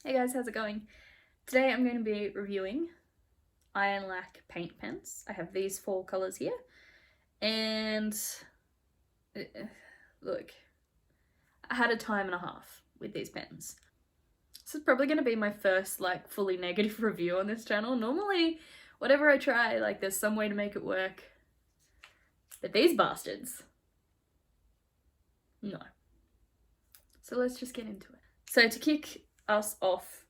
Hey guys, how's it going? Today I'm going to be reviewing Ironlak Paint Pens. I have these 4 colours here, and look, I had a time and a half with these pens. This is probably going to be my first fully negative review on this channel. Normally, whatever I try, there's some way to make it work, but these bastards, no. So let's just get into it. So to kick us off,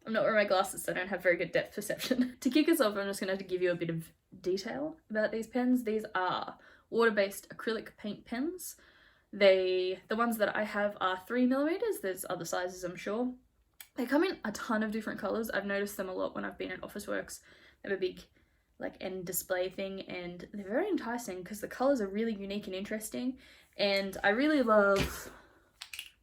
I'm not wearing my glasses, so I don't have very good depth perception. To kick us off, I'm just going to have to give you a bit of detail about these pens. These are water-based acrylic paint pens. The ones that I have are 3mm. There's other sizes, I'm sure. They come in a ton of different colours. I've noticed them a lot when I've been at Officeworks. They have a big end display thing, and they're very enticing because the colours are really unique and interesting. And I really love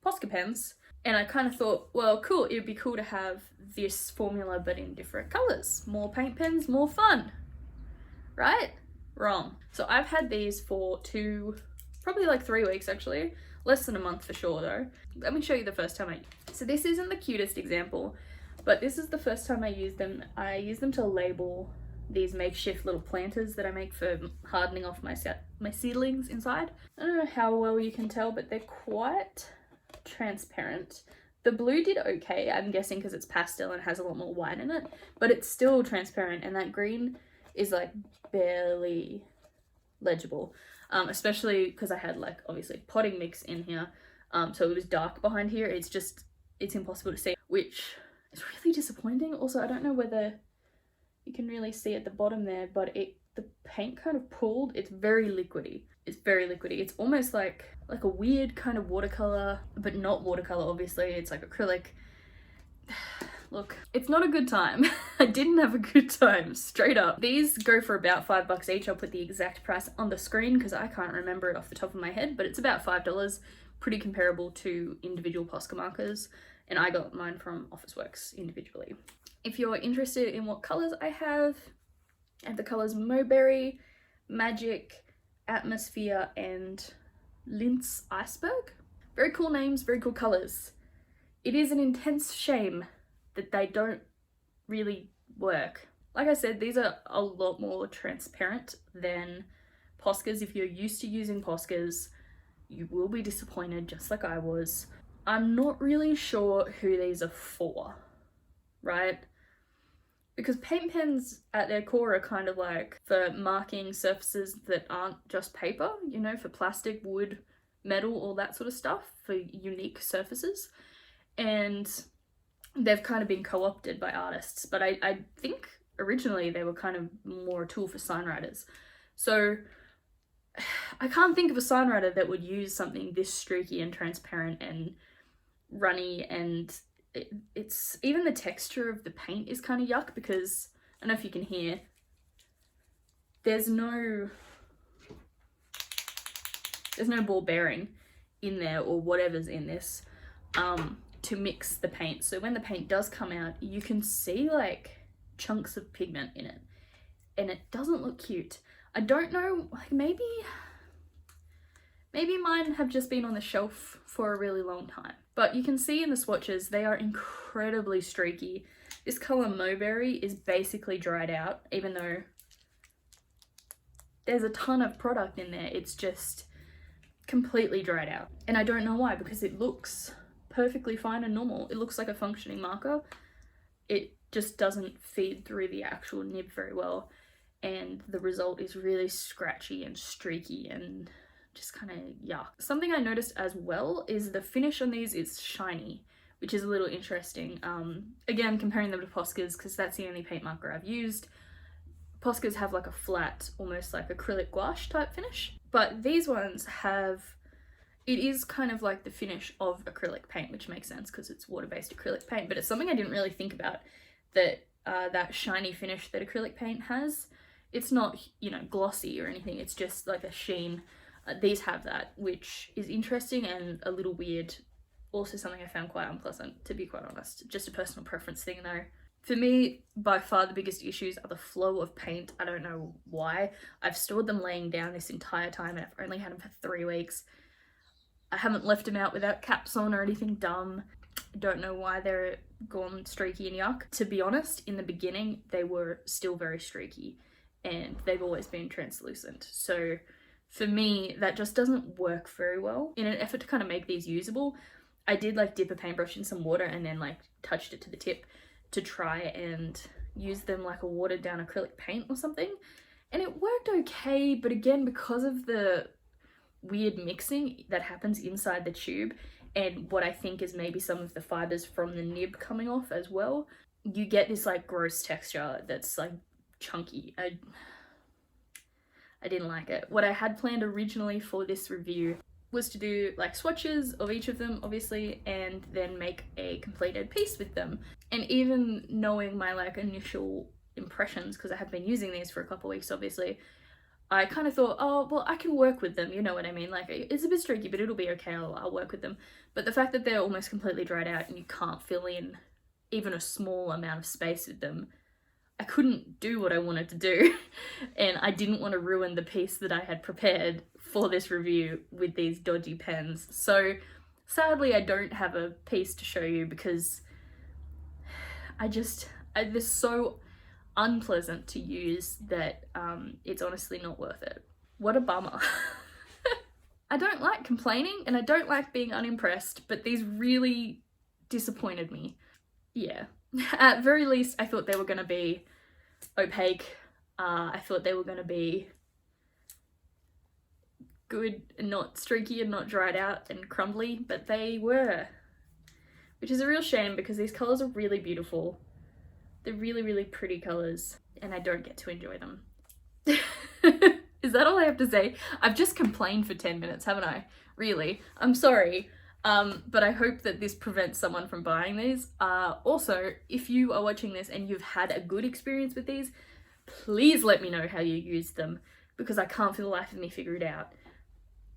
POSCA pens. And I kind of thought, well, cool, it'd be cool to have this formula but in different colours. More paint pens, more fun. Right? Wrong. So I've had these for probably 3 weeks actually. Less than a month for sure though. Let me show you the first time So this isn't the cutest example, but this is the first time I used them. I use them to label these makeshift little planters that I make for hardening off my seedlings inside. I don't know how well you can tell, but they're quite transparent. The blue did okay, I'm guessing because it's pastel and has a lot more white in it, but it's still transparent, and that green is barely legible, especially because I had obviously potting mix in here, so it was dark behind here. It's impossible to see, which is really disappointing. Also, I don't know whether you can really see at the bottom there, but the paint kind of pooled. It's very liquidy. It's almost like a weird kind of watercolor, but not watercolor, obviously. It's like acrylic. Look, it's not a good time. I didn't have a good time, straight up. These go for about $5 each. I'll put the exact price on the screen because I can't remember it off the top of my head, but it's about $5, pretty comparable to individual POSCA markers, and I got mine from Officeworks individually. If you're interested in what colors I have the colors Mulberry, Magic, Atmosphere, and Linz Iceberg. Very cool names, very cool colors. It is an intense shame that they don't really work. Like I said, these are a lot more transparent than POSCAs. If you're used to using POSCAs, you will be disappointed, just like I was. I'm not really sure who these are for, right? Because paint pens at their core are kind of for marking surfaces that aren't just paper, you know, for plastic, wood, metal, all that sort of stuff, for unique surfaces. And they've kind of been co-opted by artists, but I think originally they were kind of more a tool for signwriters. So I can't think of a signwriter that would use something this streaky and transparent and runny, and it's even the texture of the paint is kind of yuck, because I don't know if you can hear, there's no ball bearing in there or whatever's in this to mix the paint. So when the paint does come out, you can see chunks of pigment in it, and it doesn't look cute. I don't know, maybe mine have just been on the shelf for a really long time. But you can see in the swatches, they are incredibly streaky. This color Mulberry is basically dried out, even though there's a ton of product in there. It's just completely dried out. And I don't know why, because it looks perfectly fine and normal. It looks like a functioning marker. It just doesn't feed through the actual nib very well. And the result is really scratchy and streaky and just kind of yuck. Something I noticed as well is the finish on these is shiny, which is a little interesting. Again, comparing them to POSCAs, because that's the only paint marker I've used. POSCAs have a flat, almost acrylic gouache type finish, but these ones it is kind of the finish of acrylic paint, which makes sense because it's water-based acrylic paint, but it's something I didn't really think about, that that shiny finish that acrylic paint has. It's not, glossy or anything, it's just a sheen. These have that, which is interesting and a little weird. Also something I found quite unpleasant, to be quite honest. Just a personal preference thing though. For me, by far the biggest issues are the flow of paint. I don't know why. I've stored them laying down this entire time, and I've only had them for 3 weeks. I haven't left them out without caps on or anything dumb. I don't know why they're gone streaky and yuck. To be honest, in the beginning, they were still very streaky and they've always been translucent. So for me, that just doesn't work very well. In an effort to kind of make these usable, I did like dip a paintbrush in some water and then like touched it to the tip to try and use them like a watered down acrylic paint or something. And it worked okay, but again, because of the weird mixing that happens inside the tube and what I think is maybe some of the fibers from the nib coming off as well, you get this like gross texture that's like chunky. I didn't like it. What I had planned originally for this review was to do like swatches of each of them, obviously, and then make a completed piece with them. And even knowing my like initial impressions, because I have been using these for a couple of weeks, obviously, I kind of thought, oh, well, I can work with them, you know what I mean? Like, it's a bit streaky, but it'll be okay, I'll work with them. But the fact that they're almost completely dried out and you can't fill in even a small amount of space with them, I couldn't do what I wanted to do. And I didn't want to ruin the piece that I had prepared for this review with these dodgy pens. So sadly, I don't have a piece to show you because they're so unpleasant to use that it's honestly not worth it. What a bummer. I don't like complaining and I don't like being unimpressed, but these really disappointed me. Yeah. At very least, I thought they were going to be opaque. I thought they were going to be good and not streaky and not dried out and crumbly, but they were. Which is a real shame because these colours are really beautiful. They're really, really pretty colours and I don't get to enjoy them. Is that all I have to say? I've just complained for 10 minutes, haven't I? Really? I'm sorry. But I hope that this prevents someone from buying these. Also, if you are watching this and you've had a good experience with these, please let me know how you used them because I can't for the life of me figure it out.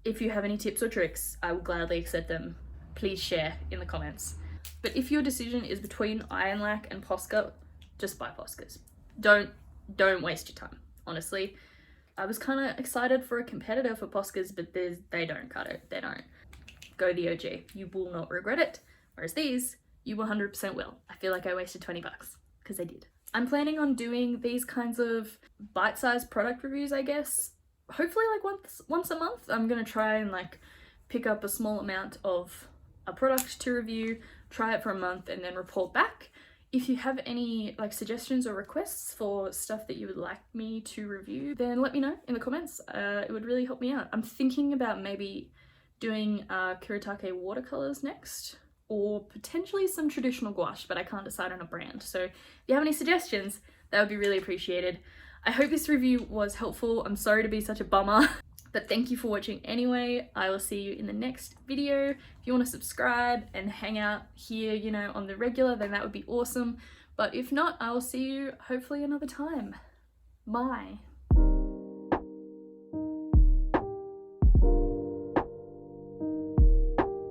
If you have any tips or tricks, I will gladly accept them. Please share in the comments. But if your decision is between Ironlak and POSCA, just buy POSCAs. Don't waste your time, honestly. I was kind of excited for a competitor for POSCAs, but they don't cut it. They don't. Go the OG. You will not regret it. Whereas these, you 100% will. I feel like I wasted 20 bucks because I did. I'm planning on doing these kinds of bite-sized product reviews, I guess. Hopefully like once a month. I'm gonna try and like pick up a small amount of a product to review, try it for a month and then report back. If you have any like suggestions or requests for stuff that you would like me to review, then let me know in the comments. It would really help me out. I'm thinking about maybe doing Kuretake watercolors next, or potentially some traditional gouache, but I can't decide on a brand. So if you have any suggestions, that would be really appreciated. I hope this review was helpful. I'm sorry to be such a bummer, but thank you for watching anyway. I will see you in the next video. If you want to subscribe and hang out here, you know, on the regular, then that would be awesome. But if not, I will see you hopefully another time. Bye.